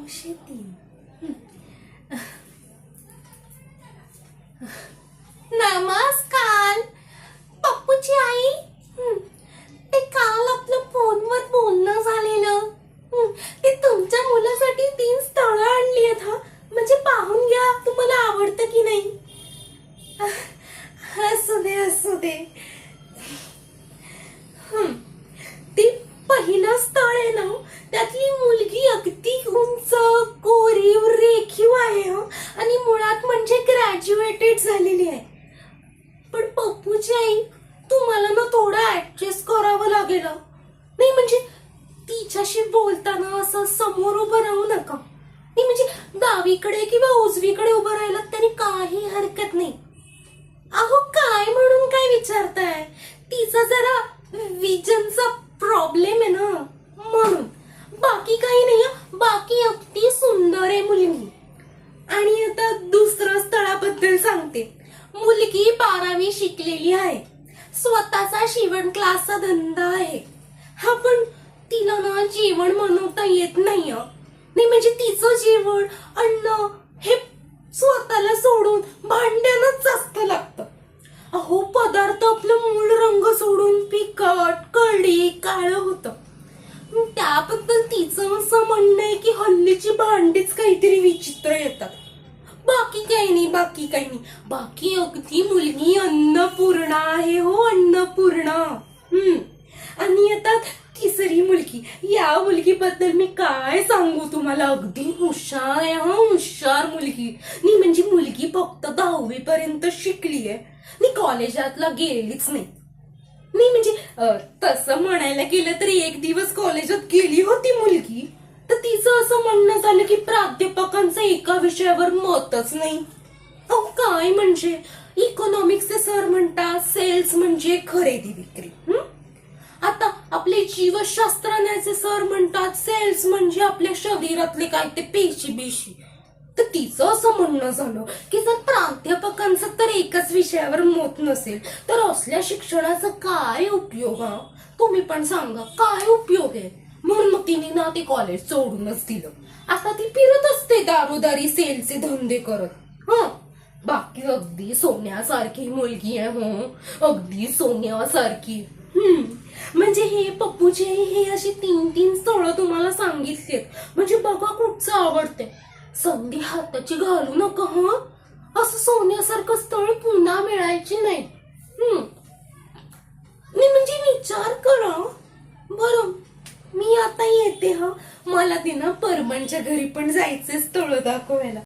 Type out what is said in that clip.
903. नमस्कार पप्पूची आई. ते काल आपलं फोनवर बोलणं झालेलं. ते तुमच्या मुलासाठी 3 स्थळं आणली आहेत. म्हणजे पाहून घ्या तुम्हाला आवडतं की नाही. असू दे असू दे. ते पहिलं स्थळ आहे ना, त्यातली मुलगी अगदी उंच कोरीव रेखीव आहे आणि मुळात म्हणजे ग्रॅज्युएटेड झालेली आहे. पण पप्पूची आई तुम्हाला ना थोडं ऍडजस्ट करावं लागेल. नाही म्हणजे तिच्याशी बोलताना असं समोर उभं राहू नका. नाही म्हणजे डावीकडे किंवा उजवीकडे उभं राहिलं तरी काही हरकत नाही. अहो काय म्हणून काय विचारताय. तिचा जरा विजनचा प्रॉब्लेम आहे ना म्हणून. बाकी काही नाही. बाकी अगदी सुंदर आहे मुलगी. आणि आता दुसऱ्या स्थळाबद्दल सांगते. मुलगी 12वी शिकलेली आहे. स्वतःचा शिवण क्लासचा धंदा आहे. हा पण तिला ना जेवण बनवता येत नाही. नाही म्हणजे तिचं जेवण अन्न हे स्वतःला सोडून भांड्यानच जास्त लागतं. अहो पदार्थ आपलं मूळ रंग सोडून फिकट कळी काळं होतं. त्याबद्दल तिचं असं म्हणणं आहे की हल्लीची भांडीच काहीतरी विचित्र येतात. बाकी काही नाही बाकी काही नाही. बाकी अगदी मुलगी अन्नपूर्णा आहे हो अन्नपूर्णा. आणि आता तिसरी मुलगी. या मुलगीबद्दल मी काय सांगू तुम्हाला. अगदी हुशार आहे हुशार मुलगी. नाही म्हणजे मुलगी फक्त 10वी पर्यंत शिकली आहे. मी कॉलेजातला गेलीच नाही. नाही म्हणजे तसं म्हणायला गेलं तरी एक दिवस कॉलेजात गेली होती मुलगी. तर तिचं असं म्हणणं झालं की प्राध्यापकांचं एका विषयावर मतच नाही. अहो काय म्हणजे इकॉनॉमिक्सचे सर म्हणतात सेल्स म्हणजे खरेदी विक्री. आता आपले जीवशास्त्रज्ञाचे सर म्हणतात सेल्स म्हणजे आपल्या शरीरातले काय ते पेशी बेशी. तर तिचं असं म्हणणं झालं की जर प्राध्यापकांचं तर एकाच विषयावर मत नसेल तर असल्या शिक्षणाचा काय उपयोग. तुम्ही पण सांगा काय उपयोग आहे. म्हणून मग तिने ना ते कॉलेज सोडूनच दिलं. आता ती फिरत असते दारोदारी सेलचे धंदे करत. बाकी अगदी सोन्यासारखी मुलगी आहे अगदी सोन्यासारखी. म्हणजे हे पप्पूचे हे अशी 3 स्थळं तुम्हाला सांगितलेत. म्हणजे बघा कुठचं आवडते. संधी हाताची घालू नका. असं सोन्यासारखं स्थळ पुन्हा मिळायची नाही. म्हणजे विचार करा. बरं मी आता येते. मला तिनं परमनच्या घरी पण जायचे स्थळ दाखवायला.